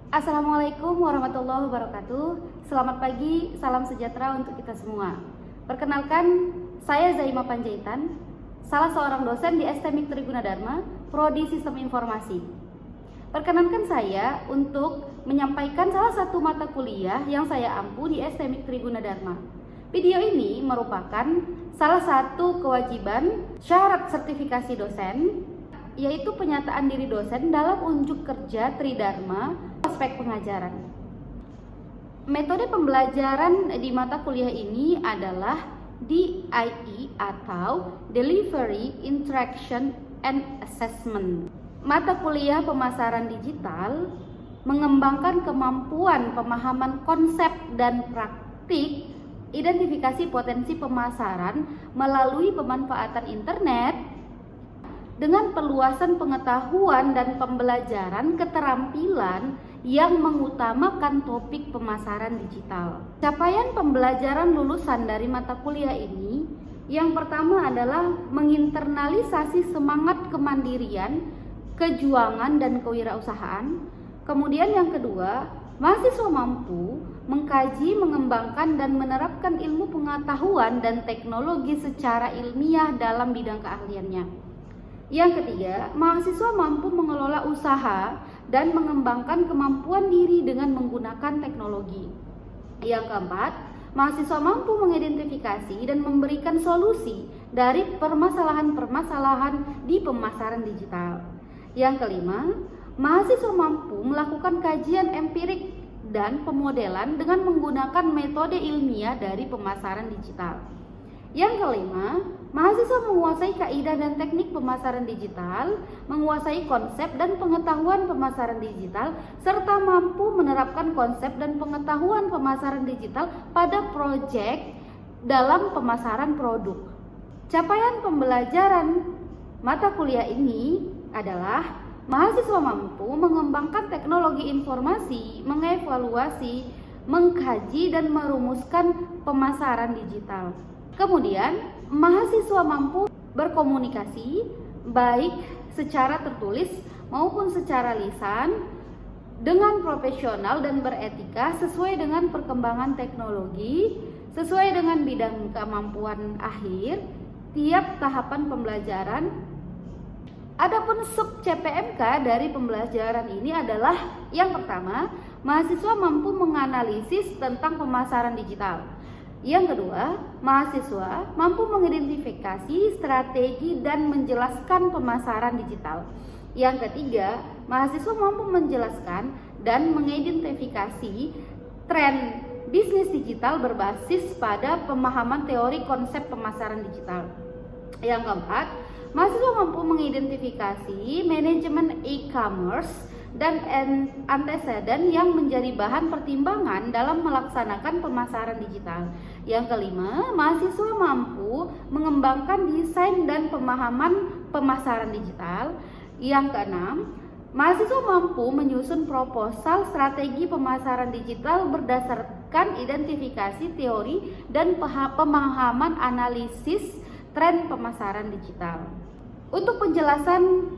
Assalamualaikum warahmatullahi wabarakatuh. Selamat pagi, salam sejahtera untuk kita semua. Perkenalkan, saya Zaima Panjaitan, salah seorang dosen di STMIK Triguna Dharma, Prodi Sistem Informasi. Perkenankan saya untuk menyampaikan salah satu mata kuliah yang saya ampu di STMIK Triguna Dharma. Video ini merupakan salah satu kewajiban syarat sertifikasi dosen, yaitu penyataan diri dosen dalam unjuk kerja Tridharma aspek pengajaran. Metode pembelajaran di mata kuliah ini adalah DIE atau Delivery, Interaction, and Assessment. Mata kuliah pemasaran digital mengembangkan kemampuan pemahaman konsep dan praktik identifikasi potensi pemasaran melalui pemanfaatan internet dengan perluasan pengetahuan dan pembelajaran keterampilan yang mengutamakan topik pemasaran digital. Capaian pembelajaran lulusan dari mata kuliah ini yang pertama adalah menginternalisasi semangat kemandirian, kejuangan, dan kewirausahaan. Kemudian yang kedua, mahasiswa mampu mengkaji, mengembangkan, dan menerapkan ilmu pengetahuan dan teknologi secara ilmiah dalam bidang keahliannya. Yang ketiga, mahasiswa mampu mengelola usaha dan mengembangkan kemampuan diri dengan menggunakan teknologi. Yang keempat, mahasiswa mampu mengidentifikasi dan memberikan solusi dari permasalahan-permasalahan di pemasaran digital. Yang kelima, mahasiswa mampu melakukan kajian empirik dan pemodelan dengan menggunakan metode ilmiah dari pemasaran digital. Yang kelima, mahasiswa menguasai kaidah dan teknik pemasaran digital, menguasai konsep dan pengetahuan pemasaran digital, serta mampu menerapkan konsep dan pengetahuan pemasaran digital pada proyek dalam pemasaran produk. Capaian pembelajaran mata kuliah ini adalah mahasiswa mampu mengembangkan teknologi informasi, mengevaluasi, mengkaji, dan merumuskan pemasaran digital. Kemudian, mahasiswa mampu berkomunikasi baik secara tertulis maupun secara lisan dengan profesional dan beretika sesuai dengan perkembangan teknologi, sesuai dengan bidang kemampuan akhir tiap tahapan pembelajaran. Adapun sub CPMK dari pembelajaran ini adalah yang pertama, mahasiswa mampu menganalisis tentang pemasaran digital. Yang kedua, mahasiswa mampu mengidentifikasi strategi dan menjelaskan pemasaran digital. Yang ketiga, mahasiswa mampu menjelaskan dan mengidentifikasi tren bisnis digital berbasis pada pemahaman teori konsep pemasaran digital. Yang keempat, mahasiswa mampu mengidentifikasi manajemen e-commerce dan anteseden yang menjadi bahan pertimbangan dalam melaksanakan pemasaran digital. Yang kelima, mahasiswa mampu mengembangkan desain dan pemahaman pemasaran digital. Yang keenam, mahasiswa mampu menyusun proposal strategi pemasaran digital berdasarkan identifikasi teori dan pemahaman analisis tren pemasaran digital. Untuk penjelasan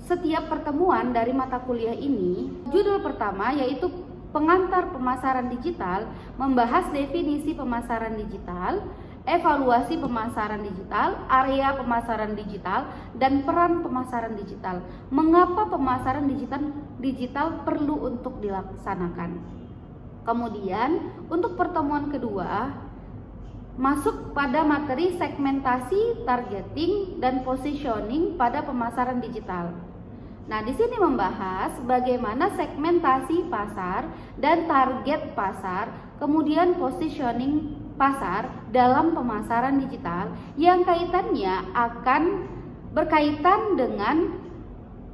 setiap pertemuan dari mata kuliah ini, judul pertama yaitu pengantar pemasaran digital membahas definisi pemasaran digital, evaluasi pemasaran digital, area pemasaran digital, dan peran pemasaran digital. Mengapa pemasaran digital perlu untuk dilaksanakan? Kemudian untuk pertemuan kedua masuk pada materi segmentasi, targeting, dan positioning pada pemasaran digital. Nah, di sini membahas bagaimana segmentasi pasar dan target pasar, kemudian positioning pasar dalam pemasaran digital yang kaitannya akan berkaitan dengan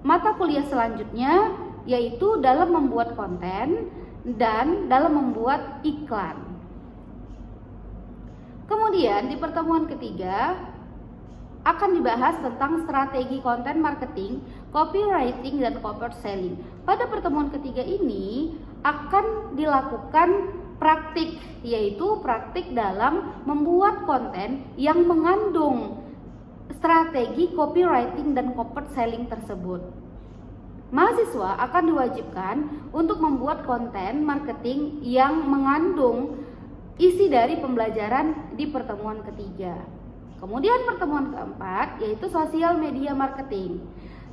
mata kuliah selanjutnya, yaitu dalam membuat konten dan dalam membuat iklan. Kemudian di pertemuan ketiga akan dibahas tentang strategi konten marketing, copywriting, dan corporate selling. Pada pertemuan ketiga ini akan dilakukan praktik, yaitu praktik dalam membuat konten yang mengandung strategi copywriting dan corporate selling tersebut. mahasiswa akan diwajibkan untuk membuat konten marketing yang mengandung isi dari pembelajaran di pertemuan ketiga. Kemudian pertemuan keempat yaitu sosial media marketing.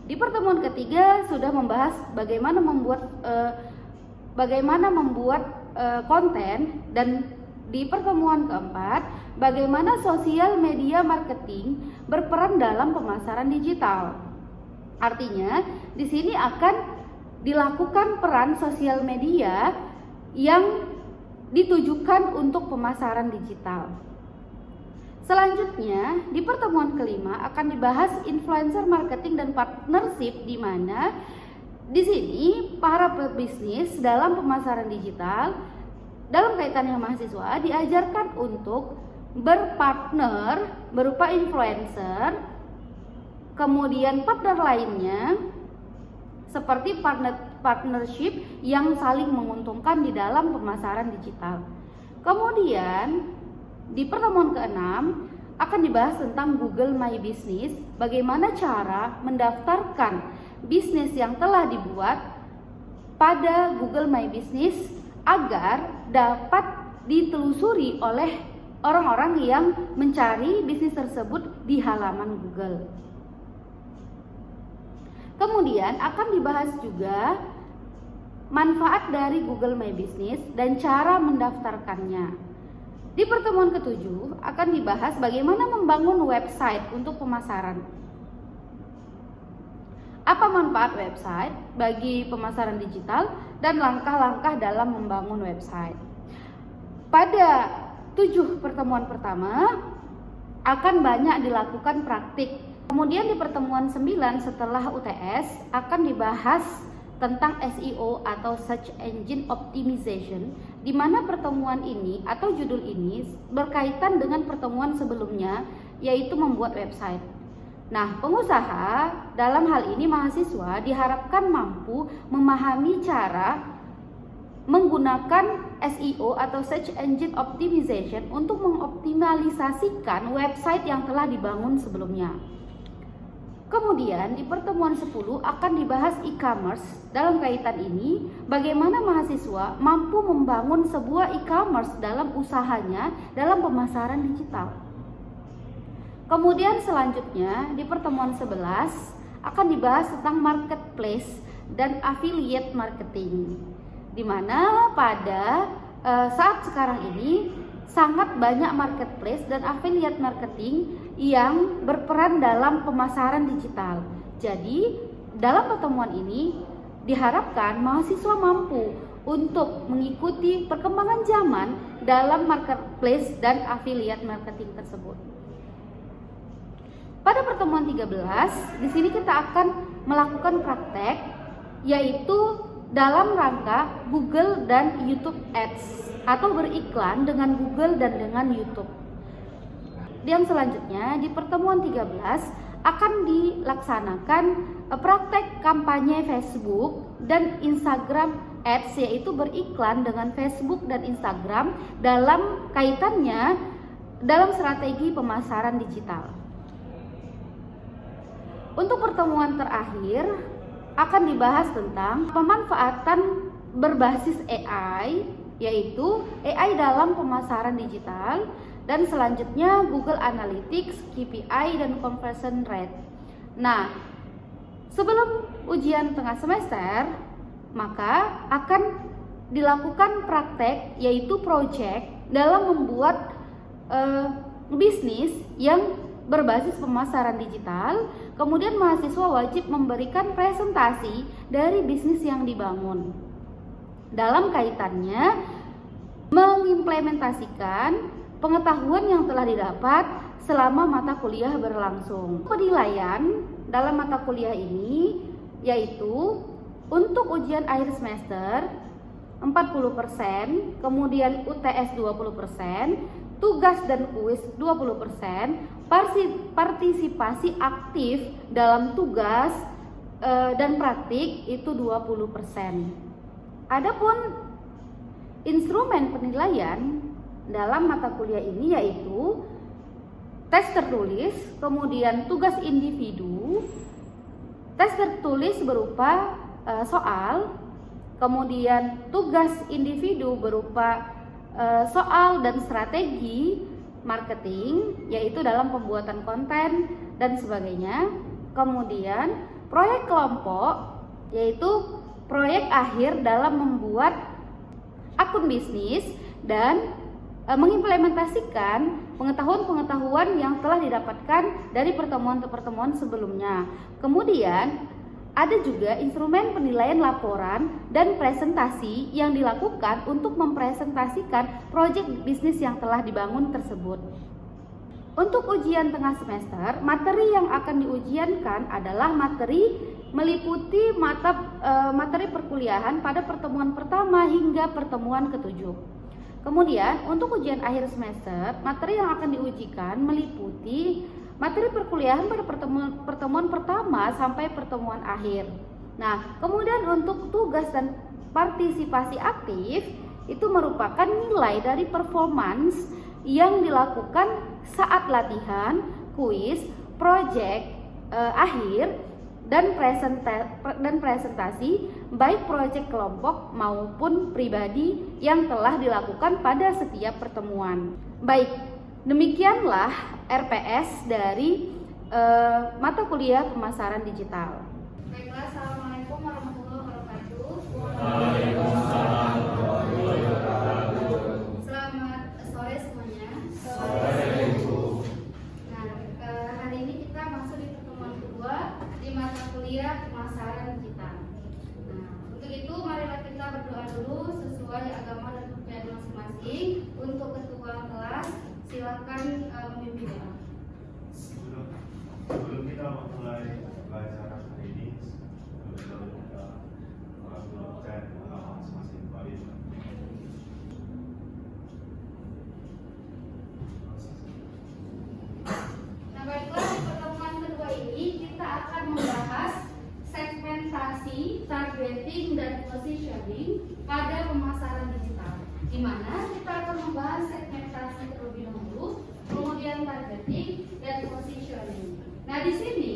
Di pertemuan ketiga sudah membahas bagaimana membuat konten, dan di pertemuan keempat bagaimana sosial media marketing berperan dalam pemasaran digital. Artinya, di sini akan dilakukan peran sosial media yang ditujukan untuk pemasaran digital. Selanjutnya, di pertemuan kelima akan dibahas influencer marketing dan partnership, di mana di sini para pebisnis dalam pemasaran digital dalam kaitannya mahasiswa diajarkan untuk berpartner berupa influencer, kemudian partner lainnya seperti partnership yang saling menguntungkan di dalam pemasaran digital. Kemudian di pertemuan keenam akan dibahas tentang Google My Business, bagaimana cara mendaftarkan bisnis yang telah dibuat pada Google My Business agar dapat ditelusuri oleh orang-orang yang mencari bisnis tersebut di halaman Google. Kemudian akan dibahas juga manfaat dari Google My Business dan cara mendaftarkannya. Di pertemuan ketujuh akan dibahas bagaimana membangun website untuk pemasaran. Apa manfaat website bagi pemasaran digital dan langkah-langkah dalam membangun website. Pada 7 pertemuan pertama akan banyak dilakukan praktik. Kemudian di pertemuan 9 setelah UTS akan dibahas tentang SEO atau Search Engine Optimization, di mana pertemuan ini atau judul ini berkaitan dengan pertemuan sebelumnya, yaitu membuat website. Nah, pengusaha dalam hal ini mahasiswa diharapkan mampu memahami cara menggunakan SEO atau Search Engine Optimization untuk mengoptimalisasikan website yang telah dibangun sebelumnya. Kemudian di pertemuan 10 akan dibahas e-commerce. Dalam kaitan ini, bagaimana mahasiswa mampu membangun sebuah e-commerce dalam usahanya dalam pemasaran digital. Kemudian selanjutnya di pertemuan 11 akan dibahas tentang marketplace dan affiliate marketing, di mana pada saat sekarang ini sangat banyak marketplace dan affiliate marketing yang berperan dalam pemasaran digital. Jadi, dalam pertemuan ini diharapkan mahasiswa mampu untuk mengikuti perkembangan zaman dalam marketplace dan affiliate marketing tersebut. Pada pertemuan 13, di sini kita akan melakukan praktek, yaitu dalam rangka Google dan YouTube Ads atau beriklan dengan Google dan dengan YouTube. Dan selanjutnya di pertemuan 13 akan dilaksanakan praktek kampanye Facebook dan Instagram Ads, yaitu beriklan dengan Facebook dan Instagram dalam kaitannya dalam strategi pemasaran digital. Untuk pertemuan terakhir akan dibahas tentang pemanfaatan berbasis AI, yaitu AI dalam pemasaran digital, dan selanjutnya Google Analytics, KPI, dan conversion rate. Nah, sebelum ujian tengah semester, maka akan dilakukan praktek, yaitu project dalam membuat bisnis yang berbasis pemasaran digital. Kemudian mahasiswa wajib memberikan presentasi dari bisnis yang dibangun. Dalam kaitannya mengimplementasikan pengetahuan yang telah didapat selama mata kuliah berlangsung. Penilaian dalam mata kuliah ini yaitu untuk ujian akhir semester 40%, kemudian UTS 20%, tugas dan kuis 20%, partisipasi aktif dalam tugas dan praktik itu 20%. Adapun instrumen penilaian dalam mata kuliah ini yaitu tes tertulis, kemudian tugas individu. Tes tertulis berupa soal, kemudian tugas individu berupa soal dan strategi marketing, yaitu dalam pembuatan konten dan sebagainya. Kemudian proyek kelompok, yaitu proyek akhir dalam membuat akun bisnis dan mengimplementasikan pengetahuan-pengetahuan yang telah didapatkan dari pertemuan-pertemuan sebelumnya. Kemudian ada juga instrumen penilaian laporan dan presentasi yang dilakukan untuk mempresentasikan proyek bisnis yang telah dibangun tersebut. Untuk ujian tengah semester, materi yang akan diujiankan adalah materi meliputi materi perkuliahan pada pertemuan pertama hingga pertemuan ketujuh. Kemudian untuk ujian akhir semester, materi yang akan diujikan meliputi materi perkuliahan pada pertemuan pertama sampai pertemuan akhir. Nah, kemudian untuk tugas dan partisipasi aktif itu merupakan nilai dari performance yang dilakukan saat latihan, kuis, proyek akhir dan presentasi baik proyek kelompok maupun pribadi yang telah dilakukan pada setiap pertemuan. Baik, demikianlah RPS dari mata kuliah pemasaran digital. Baiklah, assalamualaikum warahmatullahi wabarakatuh. Waalaikumsalam warahmatullahi wabarakatuh. Selamat sore semuanya. Sore, Bu. Nah, hari ini kita masuk di pertemuan kedua di mata kuliah pemasaran digital. Nah, untuk itu marilah kita berdoa dulu sesuai agama dan kepercayaan masing-masing. Untuk ketua kelas, silakan memimpin doa. Sebelum kita memulai pelajaran hari ini, sebelum kita berbicara agama masing-masing, mari Nah, baiklah, di pertemuan kedua ini kita akan membahas segmentasi, targeting, dan positioning pada pemasaran digital. Di mana kita akan membahas segmentasi terlebih dahulu, kemudian targeting dan positioning. Nah, di sini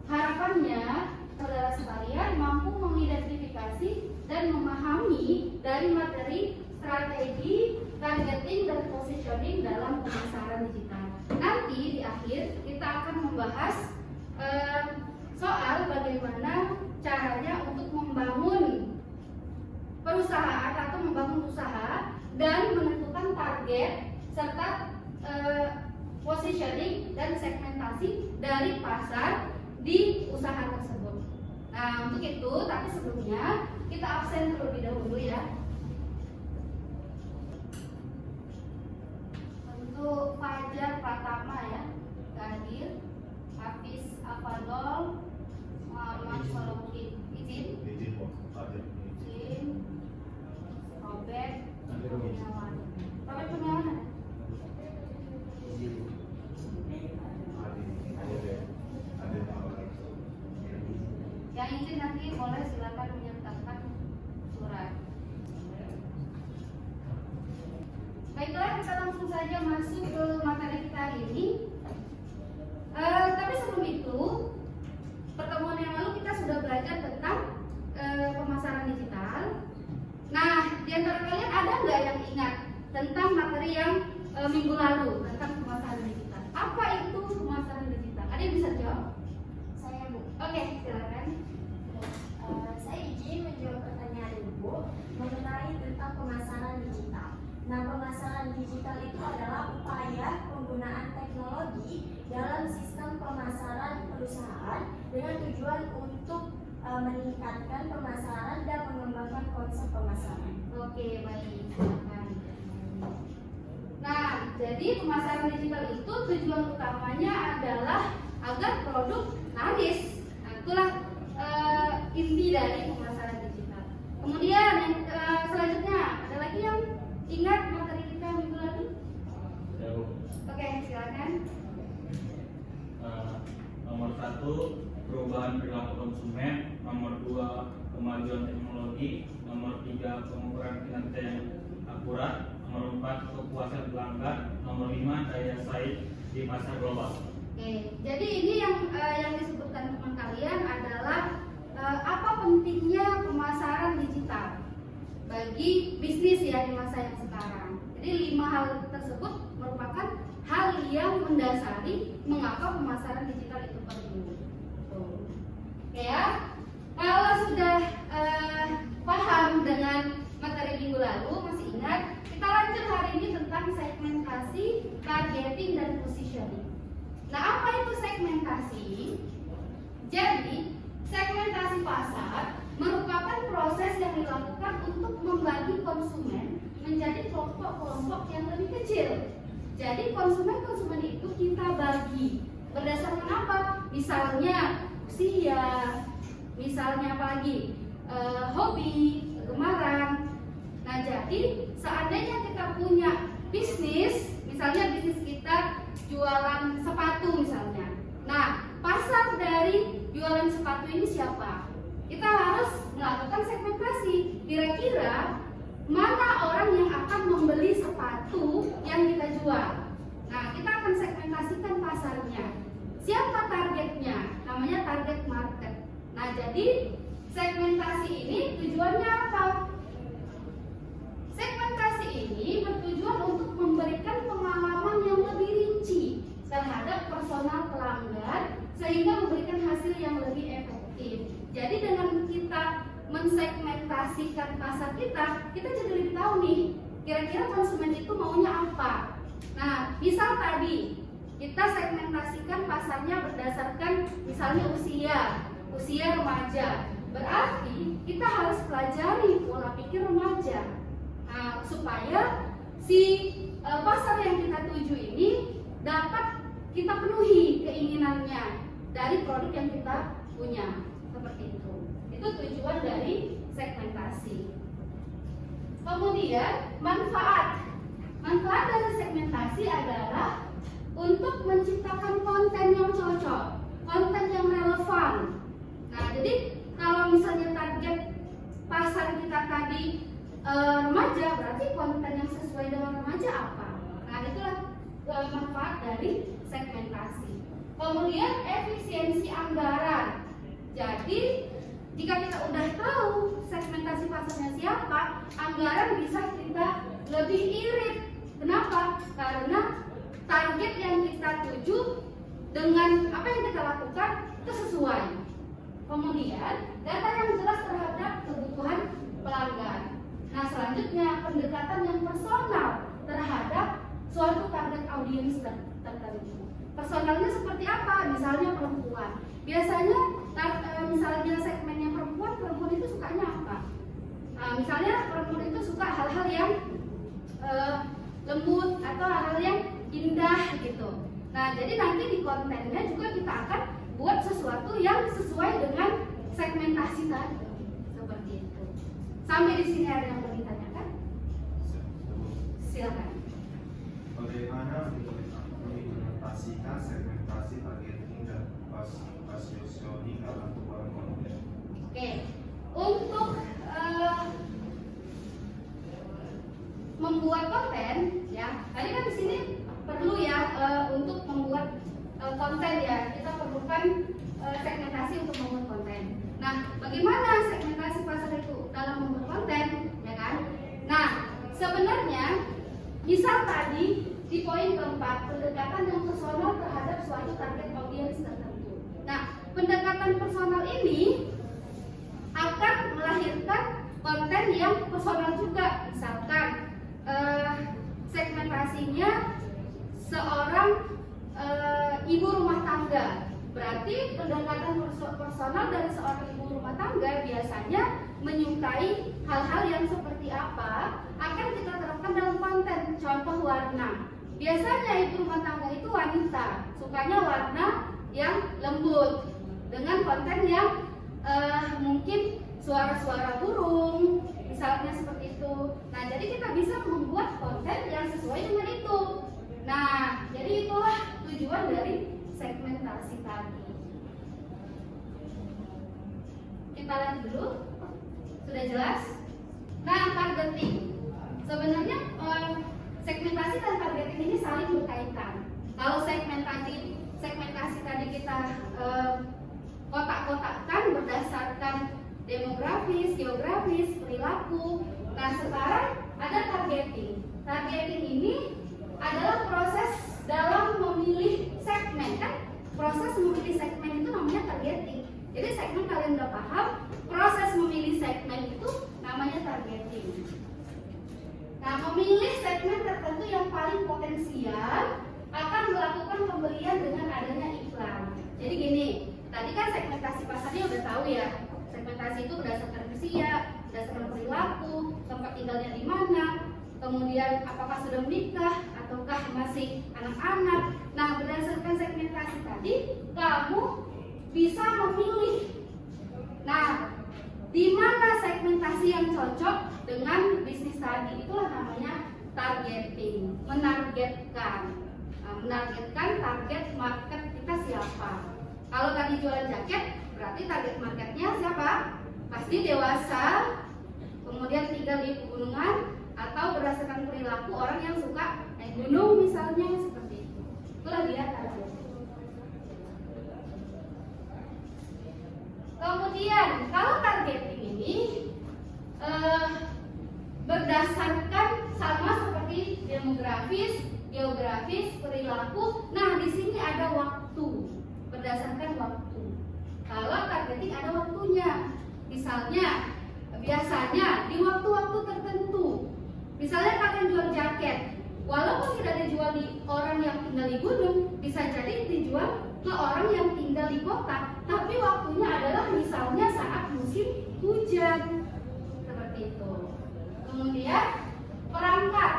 harapannya saudara sekalian mampu mengidentifikasi dan memahami dari materi strategi, targeting, dan positioning dalam pemasaran digital. Nanti di akhir kita akan membahas soal bagaimana caranya untuk membangun perusahaan atau membangun usaha dan menentukan target serta positioning dan segmentasi dari pasar di usaha tersebut. Nah, untuk itu, tapi sebelumnya kita absen terlebih dahulu ya. Untuk Fajar Pratama ya, hadir. Hafiz Afadol, Muhammad Solokin, izin. Izin. Robert Kurniawan. Robert Kurniawan. Yang izin nanti boleh silakan menyertakan surat. Baiklah, kita langsung saja masuk ke materi kita hari ini. Tapi sebelum itu, pertemuan yang lalu kita sudah belajar tentang pemasaran digital. Nah, di antara kalian ada nggak yang ingat tentang materi yang minggu lalu tentang pemasaran digital? Apa itu pemasaran digital? Ada yang bisa jawab? Saya, Bu. Oke, silakan. Saya izin menjawab pertanyaan Ibu mengenai tentang pemasaran digital. Nah, pemasaran digital itu adalah upaya penggunaan teknologi dalam sistem pemasaran perusahaan dengan tujuan untuk meningkatkan pemasaran dan mengembangkan konsep pemasaran. Oke, baik. Silakan. Nah, jadi pemasaran digital itu tujuan utamanya adalah agar produk laris. Nah, itulah inti dari pemasaran digital. Kemudian yang selanjutnya ada lagi yang ingat materi kita minggu lalu? Ya, Bu. Oke, silakan. Nomor 1, perubahan perilaku konsumen. Nomor 2, kemajuan teknologi. Nomor 3, pengukuran kinerja yang akurat. Nomor 4, kepuasan pelanggan. Nomor 5, daya saing di pasar global. Oke, jadi ini yang disebutkan teman kalian adalah apa pentingnya pemasaran digital bagi bisnis ya di masa yang sekarang. Jadi 5 hal tersebut merupakan hal yang mendasari mengapa pemasaran digital itu perlu. Tuh. Ya, kalau sudah paham dengan materi minggu lalu, masih ingat, kita lanjut hari ini tentang segmentasi, targeting, dan positioning. Nah, apa itu segmentasi? Jadi, segmentasi pasar merupakan proses yang dilakukan untuk membagi konsumen menjadi kelompok-kelompok yang lebih kecil. Jadi konsumen-konsumen itu kita bagi berdasarkan apa? Misalnya usia, misalnya apa lagi? Hobi, kegemaran. Nah, jadi seandainya kita punya bisnis, misalnya bisnis kita jualan sepatu misalnya. Nah, pasar dari jualan sepatu ini siapa? Kita harus melakukan segmentasi. Kira-kira mana orang yang akan membeli sepatu yang kita jual? Nah, kita akan segmentasikan pasarnya. Siapa targetnya? Namanya target market. Nah, jadi segmentasi ini tujuannya apa? Segmentasi ini bertujuan untuk memberikan pengalaman yang lebih rinci terhadap personal pelanggan sehingga memberikan hasil yang lebih efektif. Jadi dengan kita mensegmentasikan pasar kita jadi lebih tahu nih kira-kira konsumen itu maunya apa. Nah, misal tadi kita segmentasikan pasarnya berdasarkan misalnya usia remaja. Berarti kita harus pelajari pola pikir remaja. Nah, supaya si pasar yang kita tuju ini dapat kita penuhi keinginannya dari produk yang kita punya. Seperti itu. Itu tujuan dari segmentasi. Kemudian manfaat. Manfaat dari segmentasi adalah untuk menciptakan konten yang cocok, konten yang relevan. Nah, jadi kalau misalnya target pasar kita tadi remaja, berarti konten yang sesuai dengan remaja apa? Nah, itulah manfaat dari segmentasi. Kemudian efisiensi anggaran. Jadi jika kita udah tahu segmentasi pasarnya siapa, anggaran bisa kita lebih irit. Kenapa? Karena target yang kita tuju dengan apa yang kita lakukan itu sesuai. Kemudian data yang jelas terhadap kebutuhan pelanggan. Nah, selanjutnya pendekatan yang personal terhadap suatu target audiens tertentu. Personalnya seperti apa? Misalnya perempuan. Biasanya misalnya segmennya perempuan itu sukanya apa? Nah, misalnya perempuan itu suka hal-hal yang lembut atau hal-hal yang indah gitu. Nah, jadi nanti di kontennya juga kita akan buat sesuatu yang sesuai dengan segmentasi tadi. Seperti itu. Sampai di sini ada yang mau ditanyakan? Silakan. Bagaimana mengimplementasikan segmentasi targeting dan positioning dalam sebuah konten? Oke, untuk membuat konten, ya, tadi kan di sini perlu ya untuk membuat konten ya, kita perlukan segmentasi untuk membuat konten. Nah, bagaimana segmentasi pasar itu dalam membuat konten, ya kan? Nah, sebenarnya misal tadi di poin keempat, pendekatan yang personal terhadap suatu target audiens tertentu. Nah, pendekatan personal ini akan melahirkan konten yang personal juga. Misalkan segmentasinya seorang ibu rumah tangga, berarti pendekatan personal dari seorang ibu rumah tangga biasanya menyukai hal-hal yang seperti apa akan kita terapkan dalam konten. Contoh warna, biasanya ibu rumah tangga itu wanita, sukanya warna yang lembut dengan konten yang mungkin suara-suara burung, misalnya seperti itu. Nah, jadi kita bisa membuat konten yang sesuai dengan itu. Nah, jadi itulah tujuan dari segmentasi tadi. Kita lihat dulu, sudah jelas? Nah, targeting. Sebenarnya segmentasi dan targeting ini saling berkaitan. Kalau segmentasi tadi kita kotak-kotakkan berdasarkan demografis, geografis, perilaku. Nah, sekarang ada targeting. Targeting ini adalah proses dalam memilih segmen, kan? Proses memilih segmen itu namanya targeting. Jadi segmen kalian udah paham, proses memilih segmen itu namanya targeting. Nah, memilih segmen tertentu yang paling potensial akan melakukan pembelian dengan adanya iklan. Jadi gini, tadi kan segmentasi pasarnya udah tahu ya. Segmentasi itu berdasarkan usia, berdasarkan perilaku, tempat tinggalnya di mana, kemudian apakah sudah menikah ataukah masih anak-anak. Nah, berdasarkan segmentasi tadi, kamu bisa memilih. Nah, di mana segmentasi yang cocok dengan bisnis tadi, itulah namanya targeting, menargetkan. Nah, menargetkan target market kita siapa. Kalau tadi jualan jaket, berarti target marketnya siapa? Pasti dewasa, kemudian tinggal di pegunungan, atau berdasarkan perilaku orang yang suka naik gunung misalnya, seperti itu. Itulah dia target. Kemudian kalau targeting ini berdasarkan sama seperti demografis, geografis, perilaku. Nah, di sini ada waktu, berdasarkan waktu. Kalau targeting ada waktunya. Misalnya, biasanya di waktu-waktu tertentu. Misalnya kalian jual jaket, walaupun tidak dijual di orang yang tinggal di gunung, bisa jadi dijual ke orang yang tinggal di kota, tapi waktunya adalah misalnya saat musim hujan, seperti itu. Kemudian perangkat.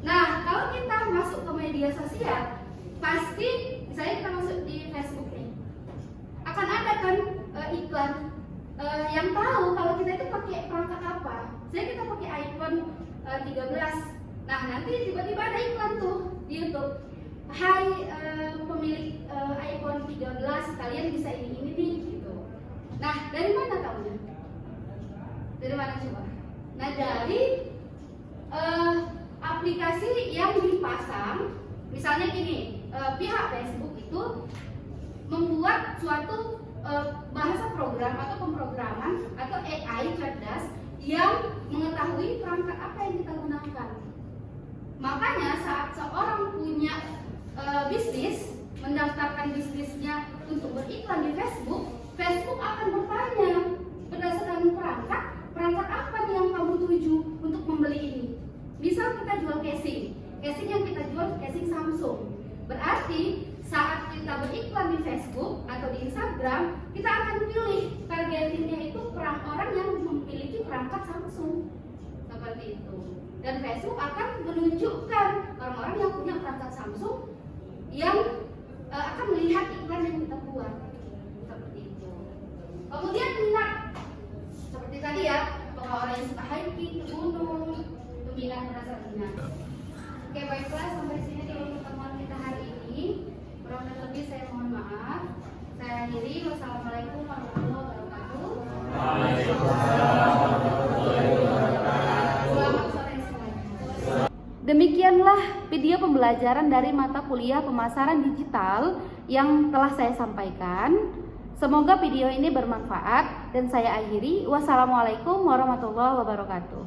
Nah, kalau kita masuk ke media sosial, pasti misalnya kita masuk di Facebook nih, akan ada kan iklan yang tahu kalau kita itu pakai perangkat apa. Misalnya kita pakai iPhone 13. Nah, nanti tiba-tiba ada iklan tuh di YouTube. Hai pemilik iPhone 13, kalian bisa ini nih gitu. Nah, dari mana tahunya? Dari mana coba? Nah, dari aplikasi yang dipasang. Misalnya gini, pihak Facebook itu membuat suatu bahasa program atau pemrograman atau AI cerdas yang mengetahui perangkat apa yang kita gunakan. Makanya saat seorang punya bisnis, mendaftarkan bisnisnya untuk beriklan di Facebook, Facebook akan bertanya berdasarkan perangkat apa nih yang kamu tuju untuk membeli ini. Misal kita jual casing yang kita jual casing Samsung. Berarti saat kita beriklan di Facebook atau di Instagram, kita akan pilih targetingnya itu orang yang memiliki perangkat Samsung, seperti itu. Dan Facebook akan menunjukkan orang-orang yang punya perangkat Samsung yang akan melihat iklan yang kita buat, seperti itu. Kemudian minat, seperti tadi ya, bahwa orang yang suka hiking ke gunung, itu minat, merasa minat. Oke, baiklah, sampai sini dulu pertemuan kita hari ini. Kurang lebih saya mohon maaf. Saya akhiri. Wassalamualaikum warahmatullahi wabarakatuh. Selamat sore semuanya. Demikianlah video pembelajaran dari mata kuliah pemasaran digital yang telah saya sampaikan. Semoga video ini bermanfaat dan saya akhiri. Wassalamualaikum warahmatullahi wabarakatuh.